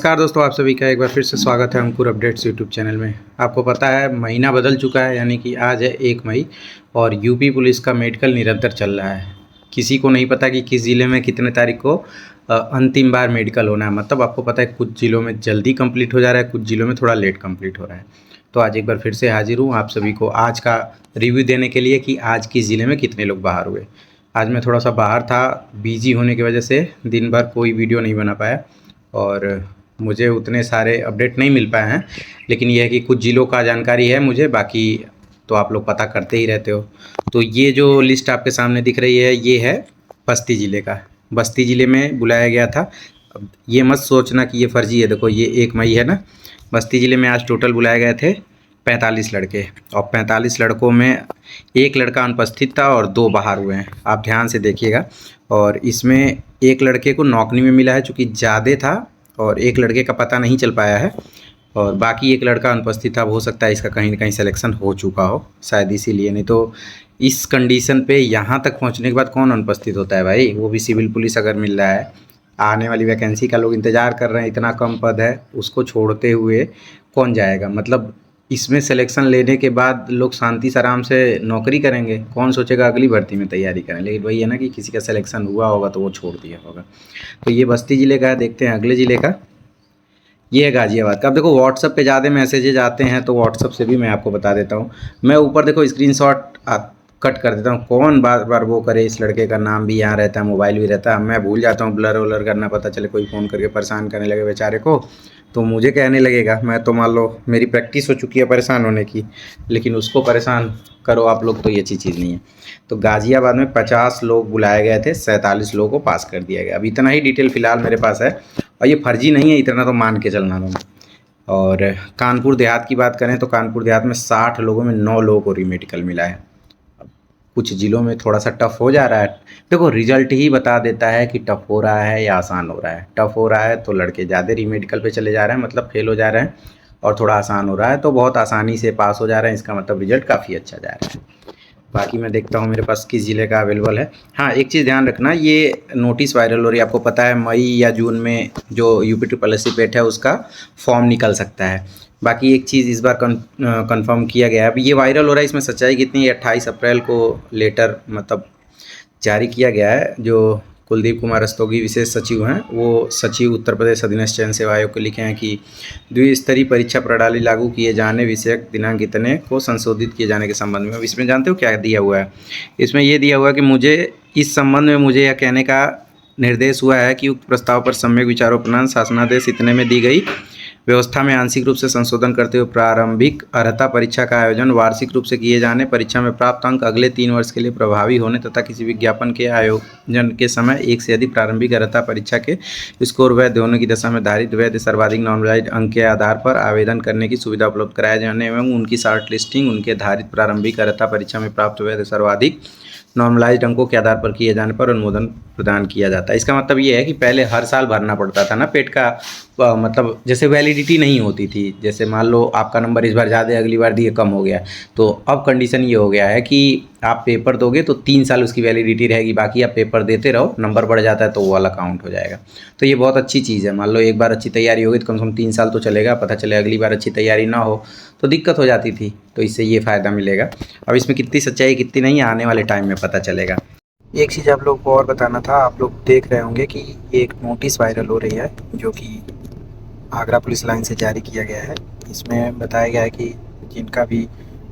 नमस्कार दोस्तों, आप सभी का एक बार फिर से स्वागत है अंकुर अपडेट्स यूट्यूब चैनल में। आपको पता है महीना बदल चुका है, यानी कि आज है 1 मई और यूपी पुलिस का मेडिकल निरंतर चल रहा है। किसी को नहीं पता कि किस ज़िले में कितने तारीख को अंतिम बार मेडिकल होना है। मतलब आपको पता है कुछ ज़िलों में जल्दी कंप्लीट हो जा रहा है, कुछ ज़िलों में थोड़ा लेट कंप्लीट हो रहा है। तो आज एक बार फिर से हाजिर हूँ आप सभी को आज का रिव्यू देने के लिए कि आज किस ज़िले में कितने लोग बाहर हुए। आज मैं थोड़ा सा बाहर था, बिजी होने की वजह से दिन भर कोई वीडियो नहीं बना पाया और मुझे उतने सारे अपडेट नहीं मिल पाए हैं। लेकिन यह है कि कुछ ज़िलों का जानकारी है मुझे, बाकी तो आप लोग पता करते ही रहते हो। तो ये जो लिस्ट आपके सामने दिख रही है ये है बस्ती ज़िले का। बस्ती ज़िले में बुलाया गया था। अब ये मत सोचना कि ये फर्जी है, देखो ये 1 मई है ना। बस्ती ज़िले में आज टोटल बुलाए गए थे 45 लड़के और 45 लड़कों में एक लड़का अनुपस्थित था और 2 बाहर हुए हैं। आप ध्यान से देखिएगा। और इसमें एक लड़के को नौकरी में मिला है चूँकि ज़्यादा था, और एक लड़के का पता नहीं चल पाया है और बाकी एक लड़का अनुपस्थित था। हो सकता है इसका कहीं ना कहीं सिलेक्शन हो चुका हो शायद, इसीलिए। नहीं तो इस कंडीशन पे यहाँ तक पहुँचने के बाद कौन अनुपस्थित होता है भाई, वो भी सिविल पुलिस अगर मिल रहा है। आने वाली वैकेंसी का लोग इंतज़ार कर रहे हैं, इतना कम पद है, उसको छोड़ते हुए कौन जाएगा। मतलब इसमें सिलेक्शन लेने के बाद लोग शांति से आराम से नौकरी करेंगे, कौन सोचेगा अगली भर्ती में तैयारी करें। लेकिन वही है ना कि किसी का सिलेक्शन हुआ होगा तो वो छोड़ दिया होगा। तो ये बस्ती ज़िले का है। देखते हैं अगले ज़िले का। ये है गाज़ियाबाद का। अब देखो व्हाट्सअप पे ज़्यादा मैसेजेज आते हैं तो व्हाट्सअप से भी मैं आपको बता देता हूँ। मैं ऊपर देखो स्क्रीनशॉट कट कर देता हूँ। कौन बार बार वो करे, इस लड़के का नाम भी यहाँ रहता है, मोबाइल भी रहता है, मैं भूल जाता हूँ ब्लर वलर करना। पता चले कोई फ़ोन करके परेशान करने लगे बेचारे को तो मुझे कहने लगेगा। मैं तो मान लो मेरी प्रैक्टिस हो चुकी है परेशान होने की, लेकिन उसको परेशान करो आप लोग तो ये अच्छी चीज़ नहीं है। तो गाज़ियाबाद में 50 लोग बुलाए गए थे, 47 लोगों को पास कर दिया गया। अब इतना ही डिटेल फ़िलहाल मेरे पास है और ये फर्जी नहीं है, इतना तो मान के चलना तुम। और कानपुर देहात की बात करें तो कानपुर देहात में 60 लोगों में 9 लोगों को रीमेडिकल मिला है। कुछ ज़िलों में थोड़ा सा टफ हो जा रहा है। देखो रिजल्ट ही बता देता है कि टफ हो रहा है या आसान हो रहा है। टफ हो रहा है तो लड़के ज़्यादा रीमेडिकल पे चले जा रहे हैं, मतलब फेल हो जा रहे हैं, और थोड़ा आसान हो रहा है तो बहुत आसानी से पास हो जा रहे हैं। इसका मतलब रिजल्ट काफ़ी अच्छा जा रहा है। बाकी मैं देखता हूँ मेरे पास किस ज़िले का अवेलेबल है। हाँ, एक चीज़ ध्यान रखना, ये नोटिस वायरल हो रही है। आपको पता है मई या जून में जो यूपी पेट है उसका फॉर्म निकल सकता है। बाकी एक चीज़ इस बार कंफर्म किया गया है। अब ये वायरल हो रहा है, इसमें सच्चाई कितनी है। 28 अप्रैल को लेटर मतलब जारी किया गया है। जो कुलदीप कुमार रस्तोगी विशेष सचिव हैं, वो सचिव उत्तर प्रदेश अधीनस्थ चयन सेवा आयोग को लिखे हैं कि द्विस्तरीय परीक्षा प्रणाली लागू किए जाने विषयक दिनांक इतने को संशोधित किए जाने के संबंध में। अब इसमें जानते हो क्या दिया हुआ है? इसमें ये दिया हुआ है कि मुझे इस संबंध में मुझे यह कहने का निर्देश हुआ है कि उक्त प्रस्ताव पर सम्यक विचारोपरांत शासनादेश इतने में दी गई व्यवस्था में आंशिक रूप से संशोधन करते हुए प्रारंभिक अर्हता परीक्षा का आयोजन वार्षिक रूप से किए जाने, परीक्षा में प्राप्त अंक अगले 3 वर्ष के लिए प्रभावी होने तथा किसी विज्ञापन के आयोजन के समय एक से अधिक प्रारंभिक अर्हता परीक्षा के स्कोर वैध होने की दशा में धारित वैध सर्वाधिक नॉर्मलाइज्ड अंक के आधार पर आवेदन करने की सुविधा उपलब्ध कराए जाने एवं उनकी शॉर्ट लिस्टिंग उनके धारित प्रारंभिक अर्हता परीक्षा में प्राप्त वैध सर्वाधिक नॉर्मलाइज्ड अंकों के आधार पर किए जाने पर अनुमोदन प्रदान किया जाता है। इसका मतलब ये है कि पहले हर साल भरना पड़ता था ना पेट का, मतलब जैसे वैलिडिटी नहीं होती थी। जैसे मान लो आपका नंबर इस बार ज़्यादा अगली बार दिए कम हो गया, तो अब कंडीशन ये हो गया है कि आप पेपर दोगे तो 3 साल उसकी वैलिडिटी रहेगी, बाकी आप पेपर देते रहो, नंबर बढ़ जाता है तो वो वाला काउंट हो जाएगा। तो ये बहुत अच्छी चीज़ है। मान लो एक बार अच्छी तैयारी होगी तो कम से कम 3 साल तो चलेगा। पता चले अगली बार अच्छी तैयारी ना हो तो दिक्कत हो जाती थी, तो इससे ये फ़ायदा मिलेगा। अब इसमें कितनी सच्चाई कितनी नहीं आने वाले टाइम में पता चलेगा। एक चीज़ आप लोग को और बताना था, आप लोग देख रहे होंगे कि एक नोटिस वायरल हो रही है जो कि आगरा पुलिस लाइन से जारी किया गया है। इसमें बताया गया है कि जिनका भी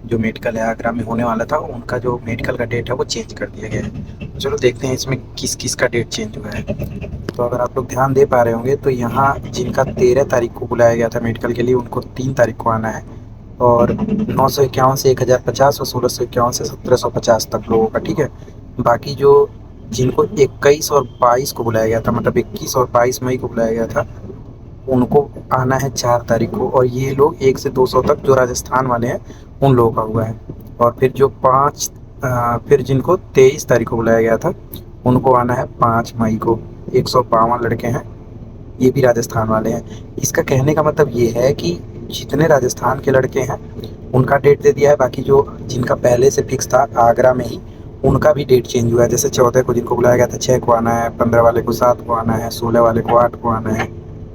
जो मेडिकल है आगरा में होने वाला था, उनका जो मेडिकल का डेट है वो चेंज कर दिया गया है। चलो देखते हैं इसमें किस किस का डेट चेंज हुआ है। तो अगर आप लोग ध्यान दे पा रहे होंगे तो यहाँ जिनका 13 तारीख को बुलाया गया था मेडिकल के लिए, उनको 3 तारीख को आना है। और 951 से 1050 और 1651 से 1750 तक लोगों का, ठीक है। बाकी जो जिनको 21 और 22 को बुलाया गया था, मतलब 21 और 22 मई को बुलाया गया था, उनको आना है 4 तारीख को। और ये लोग 1 से 200 तक जो राजस्थान वाले हैं उन लोगों का हुआ है। और फिर जो फिर जिनको 23 तारीख को बुलाया गया था उनको आना है 5 मई को। 152 लड़के हैं, ये भी राजस्थान वाले हैं। इसका कहने का मतलब ये है कि जितने राजस्थान के लड़के हैं उनका डेट दे दिया है। बाकी जो जिनका पहले से फिक्स था आगरा में ही, उनका भी डेट चेंज हुआ है। जैसे 14 को जिनको बुलाया गया था 6 को आना है, 15 वाले को 7 को आना है, 16 वाले को 8 को आना है,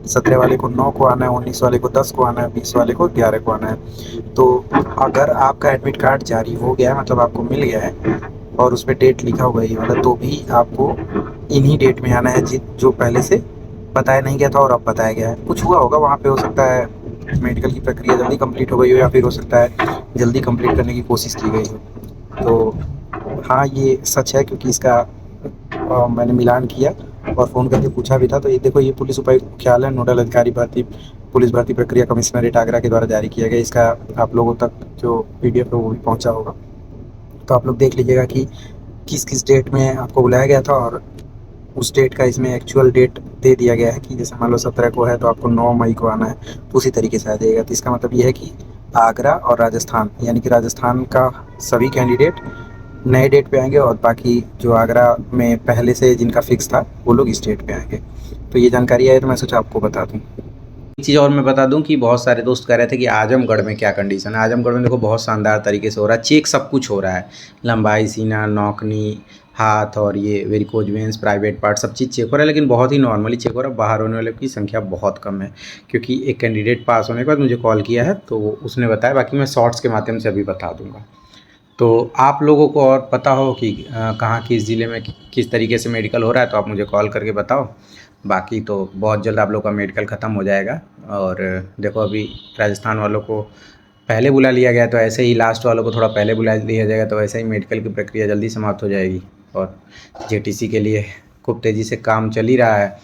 17 वाले को 9 को आना है, 19 वाले को 10 को आना है, 20 वाले को 11 को आना है। तो अगर आपका एडमिट कार्ड जारी हो गया है, मतलब आपको मिल गया है और उस पे डेट लिखा हुआ है ये वाला, तो भी आपको इन्हीं डेट में आना है जो पहले से बताया नहीं गया था और अब बताया गया है। कुछ हुआ होगा वहाँ पे, हो सकता है मेडिकल की प्रक्रिया जल्दी कंप्लीट हो गई हो, या फिर हो सकता है जल्दी कंप्लीट करने की कोशिश की गई हो। तो हाँ, ये सच है, क्योंकि इसका मैंने मिलान किया और फ़ोन करके पूछा भी था। तो ये देखो, ये पुलिस उपायुक्त मुख्यालय नोडल अधिकारी भर्ती पुलिस भर्ती प्रक्रिया कमिश्नरेट आगरा के द्वारा जारी किया गया। इसका आप लोगों तक जो पीडीएफ है वो भी पहुंचा होगा, तो आप लोग देख लीजिएगा कि किस किस डेट में आपको बुलाया गया था, और उस डेट का इसमें एक्चुअल डेट दे दिया गया है कि जैसे मान लो 17 को है तो आपको 9 मई को आना है, तो उसी तरीके से आ जाएगा। तो इसका मतलब ये है कि आगरा और राजस्थान, यानी कि राजस्थान का सभी कैंडिडेट नए डेट पे आएंगे, और बाकी जो आगरा में पहले से जिनका फिक्स था वो लोग इस डेट पे आएंगे। तो ये जानकारी है, तो मैं सोचा आपको बता दूँ। एक चीज़ और मैं बता दूं कि बहुत सारे दोस्त कह रहे थे कि आजमगढ़ में क्या कंडीशन है। आजमगढ़ में देखो बहुत शानदार तरीके से हो रहा है, चेक सब कुछ हो रहा है, लंबाई, सीना, नौकनी, हाथ और ये वेरिकोज वेंस, प्राइवेट पार्ट, सब चीज़ चेक हो रहा है, लेकिन बहुत ही नॉर्मली चेक हो रहा है। बाहर होने वाले की संख्या बहुत कम है, क्योंकि एक कैंडिडेट पास होने के बाद मुझे कॉल किया है तो उसने बताया, बाकी मैं शॉर्ट्स के माध्यम से अभी बता दूंगा। तो आप लोगों को और पता हो कि कहाँ किस ज़िले में किस तरीके से मेडिकल हो रहा है तो आप मुझे कॉल करके बताओ। बाकी तो बहुत जल्द आप लोग का मेडिकल ख़त्म हो जाएगा। और देखो, अभी राजस्थान वालों को पहले बुला लिया गया, तो ऐसे ही लास्ट वालों को थोड़ा पहले बुला लिया जाएगा, तो ऐसे ही मेडिकल की प्रक्रिया जल्दी समाप्त हो जाएगी। और जेटीसी के लिए खूब तेज़ी से काम चल ही रहा है,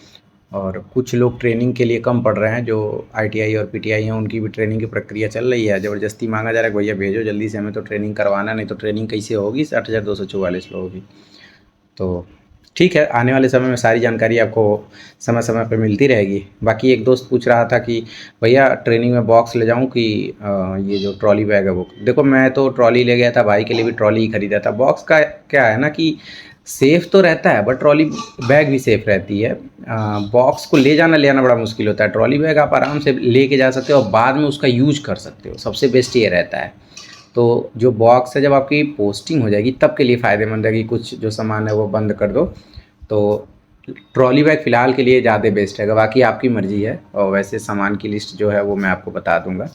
और कुछ लोग ट्रेनिंग के लिए कम पड़ रहे हैं, जो आईटीआई और पीटीआई हैं उनकी भी ट्रेनिंग की प्रक्रिया चल रही है। ज़बरदस्ती मांगा जा रहा है कि भैया भेजो जल्दी से, हमें तो ट्रेनिंग करवाना, नहीं तो ट्रेनिंग कैसे होगी 60,244 लोगों की। तो ठीक है, आने वाले समय में सारी जानकारी आपको समय समय पर मिलती रहेगी। बाकी एक दोस्त पूछ रहा था कि भैया ट्रेनिंग में बॉक्स ले जाऊं कि ये जो ट्रॉली बैग है वो। देखो, मैं तो ट्रॉली ले गया था, भाई के लिए भी ट्रॉली ही खरीदा था। बॉक्स का क्या है ना कि सेफ़ तो रहता है, बट ट्रॉली बैग भी सेफ़ रहती है। बॉक्स को ले आना बड़ा मुश्किल होता है, ट्रॉली बैग आप आराम से लेके जा सकते हो और बाद में उसका यूज कर सकते हो, सबसे बेस्ट ये रहता है। तो जो बॉक्स है, जब आपकी पोस्टिंग हो जाएगी तब के लिए फ़ायदेमंद है कि कुछ जो सामान है वो बंद कर दो। तो ट्रॉली बैग फ़िलहाल के लिए ज़्यादा बेस्ट है, बाकी आपकी मर्ज़ी है, और वैसे सामान की लिस्ट जो है वो मैं आपको बता दूंगा।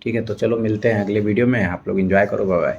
ठीक है, तो चलो मिलते हैं अगले वीडियो में, आप लोग एंजॉय करो, बाय बाय।